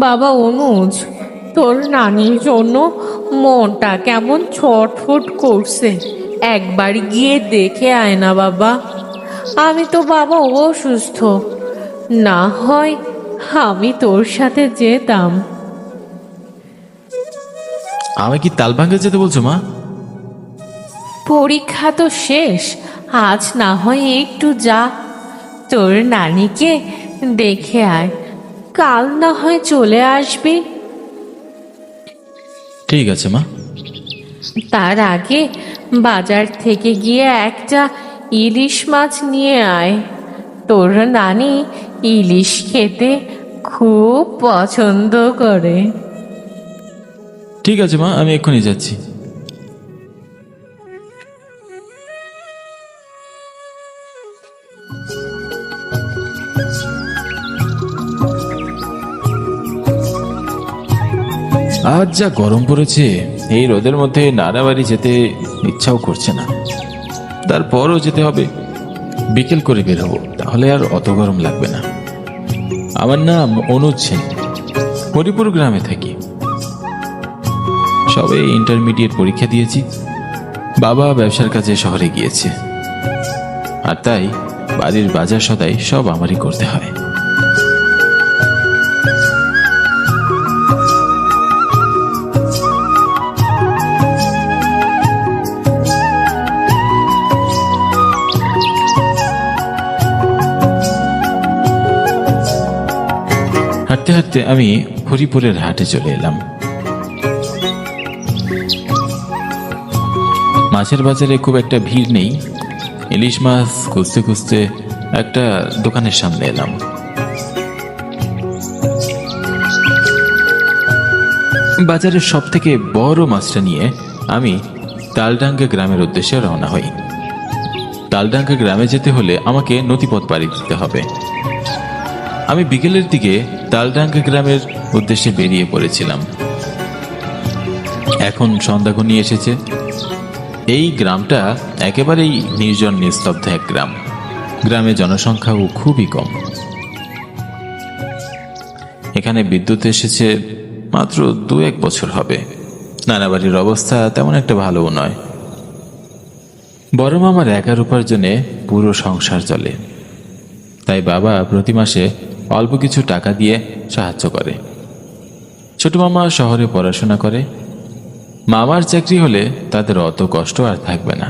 বাবা অনুজ, তোর নানির জন্য মনটা কেমন ছটফট করছে, একবার গিয়ে দেখে আয় না বাবা। আমি তো বাবা অসুস্থ, না হয় আমি তোর সাথে যেতাম। আমায় কি তালভাঙ্গা যেতে বলছো মা? পরীক্ষা তো শেষ, আজ না হয় একটু যা, তোর নানিকে দেখে আয়, কাল না হয় চলে আসবি। ঠিক আছে মা। তার আগে বাজার থেকে গিয়ে একটা ইলিশ মাছ নিয়ে আয়, তোর নানি ইলিশ খেতে খুব পছন্দ করে। ঠিক আছে মা, আমি এক্ষুনি যাচ্ছি। আজ যা গরম পড়েছে, এই রোদের মধ্যে নানা বাড়ি যেতে ইচ্ছাও করছে না। তারপরও যেতে হবে, বিকেল করে বের হবো, তাহলে আর অত গরম লাগবে না। আমার নাম অনুজ সেন, হরিপুর গ্রামে থাকি। সবে ইন্টারমিডিয়েট পরীক্ষা দিয়েছি। বাবা ব্যবসার কাজে শহরে গিয়েছে, আর তাই বাড়ির বাজার সদাই সব আমারই করতে হয়। হাঁটতে হাঁটতে আমি হরিপুরের হাটে চলে এলাম। মাছের বাজারে খুব একটা ভিড় নেই। ইলিশ মাছ খুঁজতে খুঁজতে একটা দোকানের সামনে এলাম। বাজারের সব থেকে বড় মাছটা নিয়ে আমি তালডাঙ্গা গ্রামের উদ্দেশ্যে রওনা হই। তালডাঙ্গা গ্রামে যেতে হলে আমাকে নদীপথ পাড়ি দিতে হবে। আমি বিকেলের দিকে তালডাঙ্গা গ্রামের উদ্দেশ্যে বেরিয়ে পড়েছিলাম। এখন সন্ধ্যা ঘনিয়ে এসেছে। এই গ্রামটা একেবারেই নির্জন নিস্তব্ধ এক গ্রাম। গ্রামে জনসংখ্যাও খুবই কম। এখানে বিদ্যুৎ এসেছে মাত্র 2-1 বছর হবে। নানা বাড়ির অবস্থা তেমন একটা ভালোও নয়। বড় মামার একার উপার্জনে পুরো সংসার চলে, তাই বাবা প্রতি মাসে অল্প কিছু টাকা দিয়ে সাহায্য করে। ছোট মামা শহরে পড়াশোনা করে। মামার চাকরি হলে তাদের অত কষ্ট আর থাকবে না।